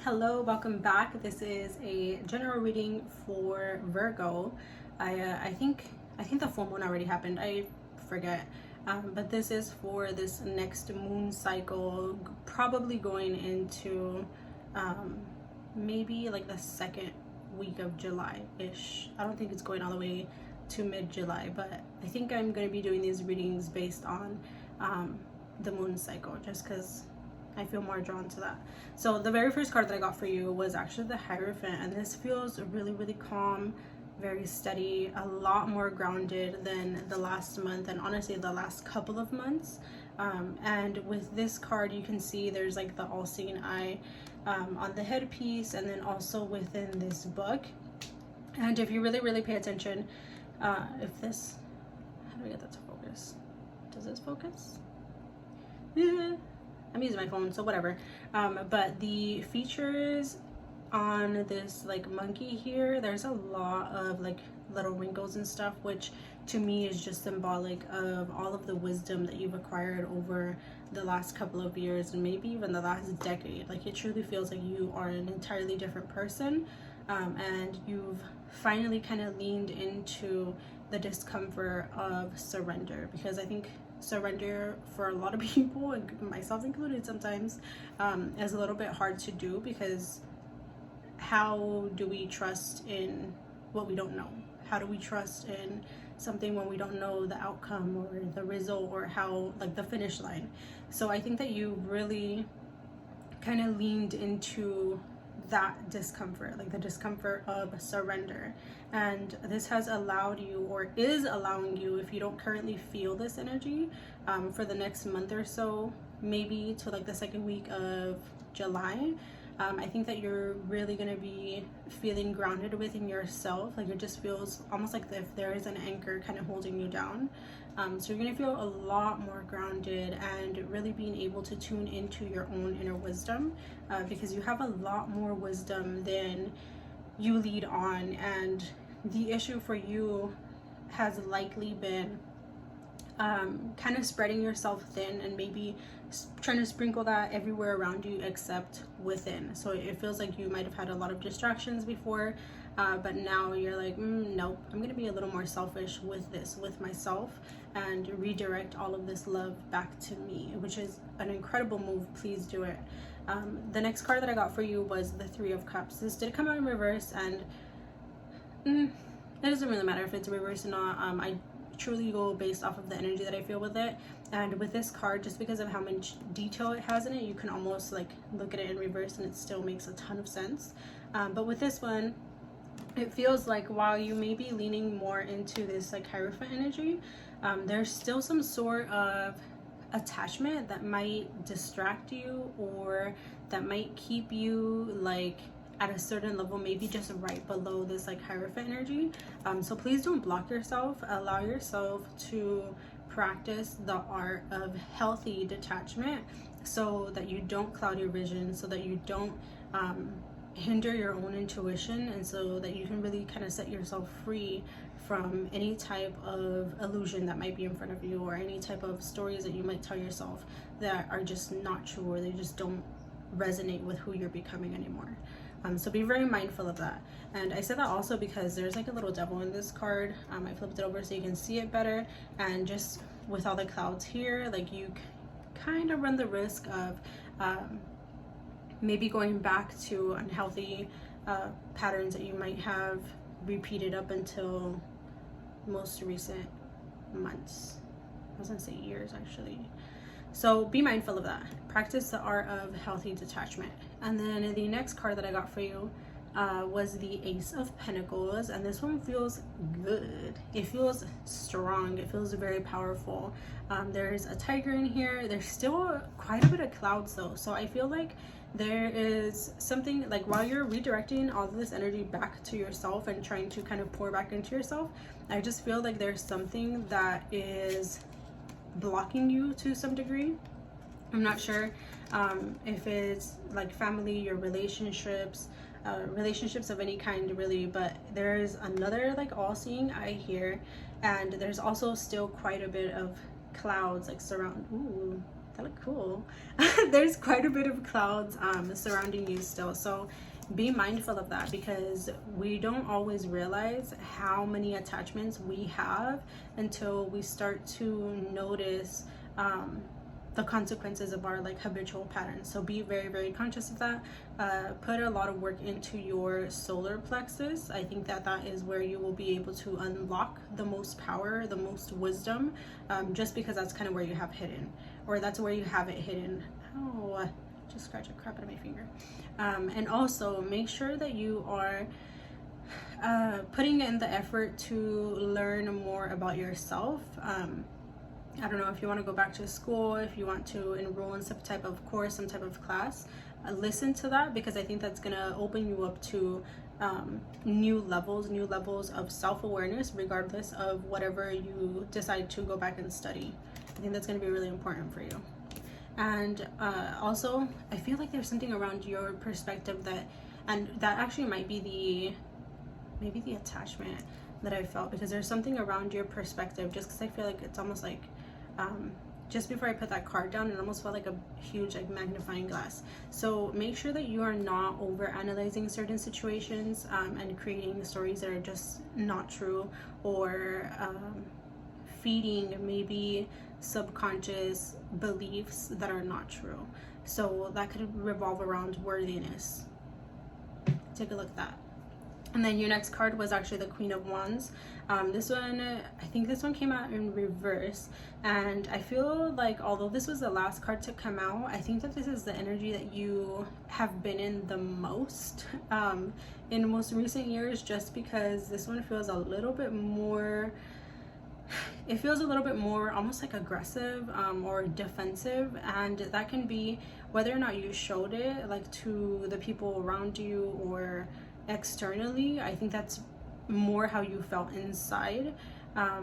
Hello, welcome back. This is a general reading for Virgo. I think the full moon already happened. I forget. But this is for this next moon cycle, probably going into maybe like the second week of July-ish. I don't think it's going all the way to mid-July, but I think I'm going to be doing these readings based on the moon cycle, just because I feel more drawn to that. So the very first card that I got for you was actually the Hierophant, and this feels really, really calm, very steady, a lot more grounded than the last month, and honestly the last couple of months. And with this card, you can see there's like the all-seeing eye on the headpiece, and then also within this book. And if you really, really pay attention, if this, how do I get that to focus? Does this focus? Yeah. I'm using my phone, so whatever. But the features on this like monkey here, there's a lot of like little wrinkles and stuff, which to me is just symbolic of all of the wisdom that you've acquired over the last couple of years and maybe even the last decade. Like, it truly feels like you are an entirely different person, and you've finally kind of leaned into the discomfort of surrender, because I think surrender for a lot of people, and myself included sometimes, is a little bit hard to do, because how do we trust in what we don't know? How do we trust in something when we don't know the outcome or the result or how, like, the finish line? So I think that you really kind of leaned into that discomfort, like the discomfort of surrender, and this has allowed you, or is allowing you, if you don't currently feel this energy, for the next month or so, maybe to like the second week of July, I think that you're really going to be feeling grounded within yourself. Like, it just feels almost like if there is an anchor kind of holding you down. So you're going to feel a lot more grounded and really being able to tune into your own inner wisdom, because you have a lot more wisdom than you lead on. And the issue for you has likely been kind of spreading yourself thin and maybe trying to sprinkle that everywhere around you except within. So it feels like you might have had a lot of distractions before, but now you're like, nope, I'm gonna be a little more selfish with myself, and redirect all of this love back to me, which is an incredible move. Please do it. The next card that I got for you was the Three of Cups. This did come out in reverse, and it doesn't really matter if it's reversed or not. I truly go based off of the energy that I feel with it. And with this card, just because of how much detail it has in it, you can almost like look at it in reverse and it still makes a ton of sense. But with this one, it feels like while you may be leaning more into this like Hierophant energy, there's still some sort of attachment that might distract you, or that might keep you like at a certain level, maybe just right below this like Hierophant energy. So please don't block yourself. Allow yourself to practice the art of healthy detachment, so that you don't cloud your vision, so that you don't hinder your own intuition, and so that you can really kind of set yourself free from any type of illusion that might be in front of you, or any type of stories that you might tell yourself that are just not true, or they just don't resonate with who you're becoming anymore. So be very mindful of that. And I said that also because there's like a little devil in this card. I flipped it over so you can see it better, and just with all the clouds here, like, you kind of run the risk of maybe going back to unhealthy patterns that you might have repeated up until most recent months. I was gonna say years, actually. So be mindful of that. Practice the art of healthy detachment. And then the next card that I got for you was the Ace of Pentacles, and this one feels good. It feels strong. It feels very powerful. There's a tiger in here. There's still quite a bit of clouds though, so I feel like there is something, like, while you're redirecting all of this energy back to yourself and trying to kind of pour back into yourself, I just feel like there's something that is blocking you to some degree. I'm not sure if it's like family, your relationships, relationships of any kind really, but there's another like all-seeing eye here, and there's also still quite a bit of clouds like surround. Ooh, that look cool. There's quite a bit of clouds surrounding you still, so be mindful of that, because we don't always realize how many attachments we have until we start to notice the consequences of our like habitual patterns. So be very, very conscious of that. Put a lot of work into your solar plexus. I think that that is where you will be able to unlock the most power, the most wisdom, just because that's kind of where you have hidden, or that's where you have it hidden. Oh, just scratch a crap out of my finger. And also make sure that you are putting in the effort to learn more about yourself. I don't know if you want to go back to school, if you want to enroll in some type of course, some type of class, listen to that, because I think that's going to open you up to new levels of self-awareness, regardless of whatever you decide to go back and study. I think that's going to be really important for you. And also, I feel like there's something around your perspective that, and that actually might be maybe the attachment that I felt, because there's something around your perspective, just because I feel like it's almost like, just before I put that card down, it almost felt like a huge like magnifying glass. So make sure that you are not over analyzing certain situations and creating stories that are just not true, or feeding maybe subconscious beliefs that are not true. So that could revolve around worthiness. Take a look at that. And then your next card was actually the Queen of Wands. This one, I think this one came out in reverse, and I feel like although this was the last card to come out, I think that this is the energy that you have been in the most in most recent years, just because this one feels a little bit more, it feels a little bit more almost like aggressive or defensive, and that can be whether or not you showed it like to the people around you or externally. I think that's more how you felt inside. I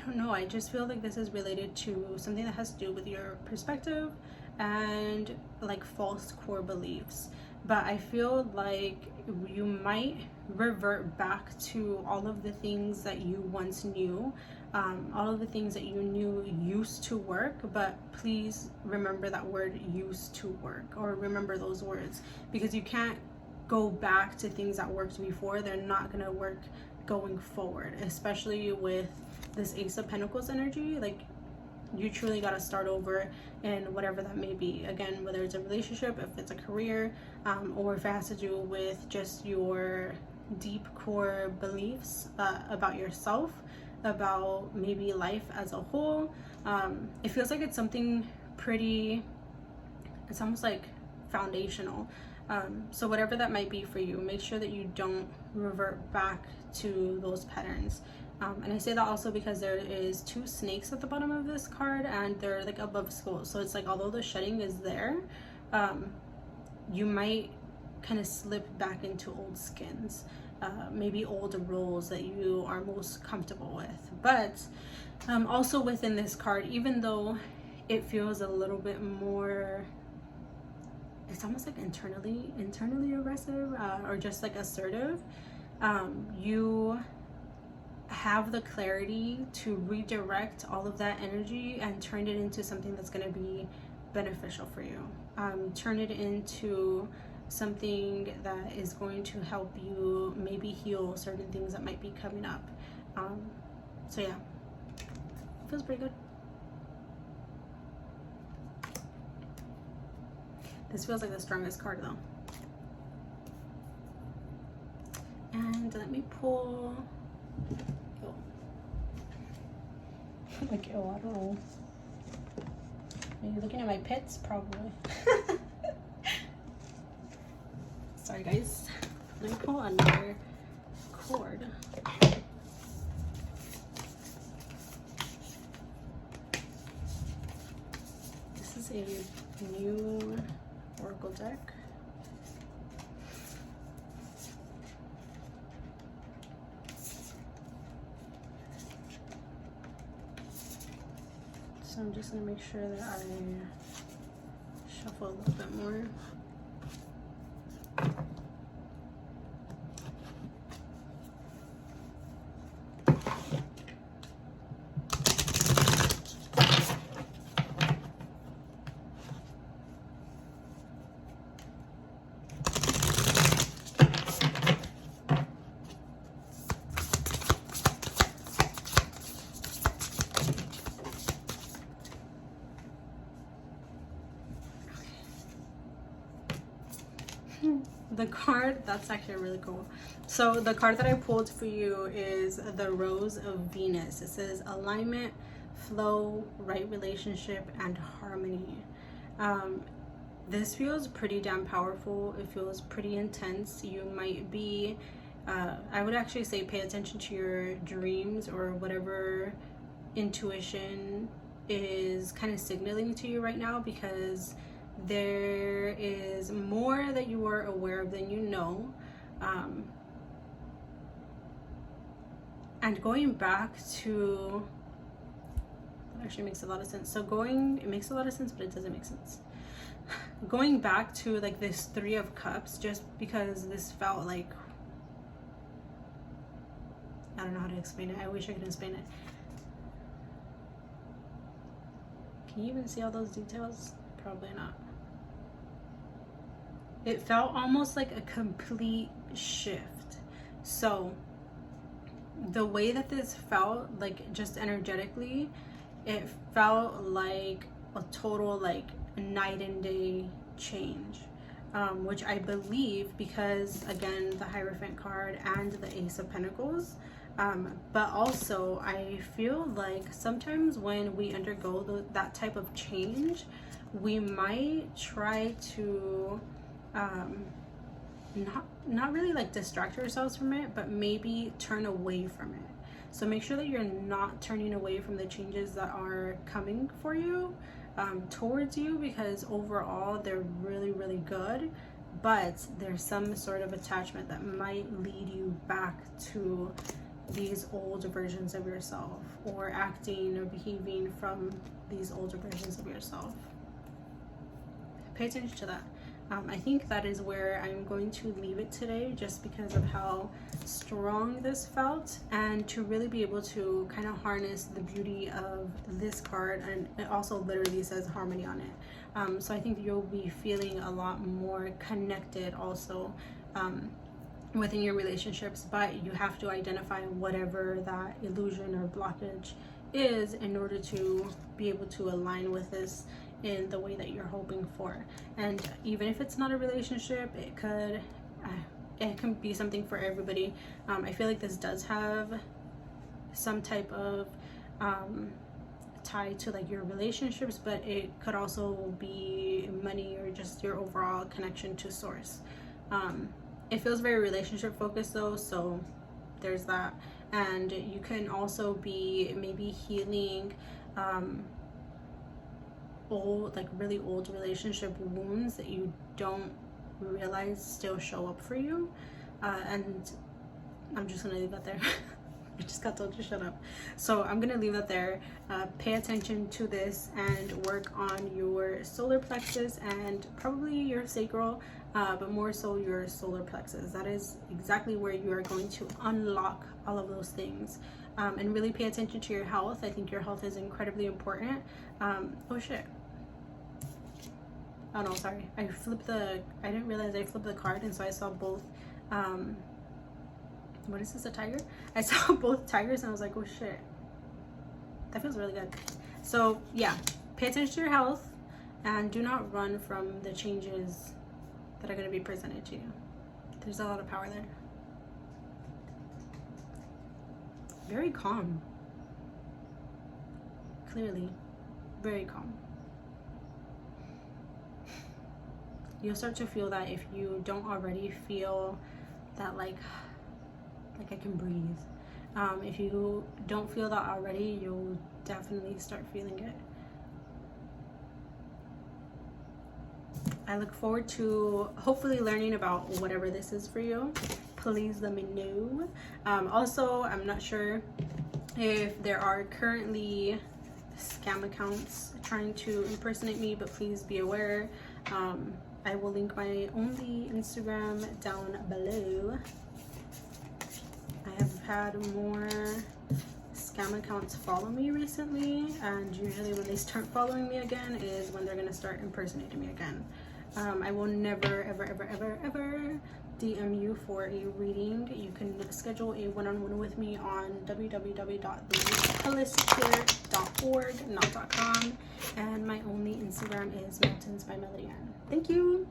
don't know, I just feel like this is related to something that has to do with your perspective and like false core beliefs. But I feel like you might revert back to all of the things that you once knew, all of the things that you knew used to work. But please remember that word used to work, or remember those words, because you can't go back to things that worked before. They're not going to work going forward, especially with this Ace of Pentacles energy. Like, you truly got to start over in whatever that may be. Again, whether it's a relationship, if it's a career, or if it has to do with just your deep core beliefs about yourself, about maybe life as a whole. It feels like it's something pretty, it's almost like foundational. So whatever that might be for you, make sure that you don't revert back to those patterns. And I say that also because there is 2 snakes at the bottom of this card, and they're like above skulls. So it's like, although the shedding is there, you might kind of slip back into old skins, maybe old roles that you are most comfortable with. But also within this card, even though it feels a little bit more, it's almost like internally aggressive, or just like assertive, you have the clarity to redirect all of that energy and turn it into something that's going to be beneficial for you. Turn it into something that is going to help you maybe heal certain things that might be coming up. So yeah, it feels pretty good. This feels like the strongest card though. And let me pull, like, I don't know. Are you looking at my pits? Probably. Sorry guys. Let me pull another cord. This is a new Oracle deck. So I'm just going to make sure that I shuffle a little bit more. The card, that's actually really cool. So the card that I pulled for you is the Rose of Venus. It says alignment, flow, right relationship, and harmony. This feels pretty damn powerful. It feels pretty intense. You might be, I would actually say pay attention to your dreams or whatever intuition is kind of signaling to you right now, because there is more that you are aware of than you know. And going back to, that actually makes a lot of sense. So it makes a lot of sense, but it doesn't make sense. Going back to like this Three of Cups, just because this felt like, I don't know how to explain it. I wish I could explain it. Can you even see all those details? Probably not. It felt almost like a complete shift. So the way that this felt, like just energetically, it felt like a total like night and day change, which I believe, because again, the Hierophant card and the Ace of Pentacles, but also I feel like sometimes when we undergo that type of change, we might try to not really like distract ourselves from it, but maybe turn away from it. So make sure that you're not turning away from the changes that are coming for you, towards you, because overall they're really, really good, but there's some sort of attachment that might lead you back to these old versions of yourself, or acting or behaving from these older versions of yourself. Pay attention to that. I think that is where I'm going to leave it today, just because of how strong this felt, and to really be able to kind of harness the beauty of this card. And it also literally says harmony on it. So I think you'll be feeling a lot more connected also within your relationships, but you have to identify whatever that illusion or blockage is in order to be able to align with this in the way that you're hoping for. And even if it's not a relationship, it can be something for everybody. I feel like this does have some type of tie to like your relationships, but it could also be money or just your overall connection to source. It feels very relationship focused though, so there's that. And you can also be maybe healing really old relationship wounds that you don't realize still show up for you, and I'm just gonna leave that there. I just got told to shut up, so I'm gonna leave that there. Pay attention to this and work on your solar plexus and probably your sacral, but more so your solar plexus. That is exactly where you are going to unlock all of those things. And really pay attention to your health. I think your health is incredibly important. Oh shit. Oh no, sorry. I didn't realize I flipped the card, and so I saw both, what is this, a tiger? I saw both tigers and I was like, oh shit. That feels really good. So yeah, pay attention to your health and do not run from the changes that are going to be presented to you. There's a lot of power there. Very calm. Clearly, very calm. You'll start to feel that if you don't already feel that like I can breathe. If you don't feel that already, you'll definitely start feeling it. I look forward to hopefully learning about whatever this is for you. Please let me know. Also, I'm not sure if there are currently scam accounts trying to impersonate me, but please be aware. I will link my only Instagram down below. I have had more scam accounts follow me recently, and usually when they start following me again is when they're gonna start impersonating me again. I will never ever DM you for a reading. You can schedule a one-on-one with me on www.theholisticare.org, not .com, and my only Instagram is Mountains by Melody Ann. Thank you.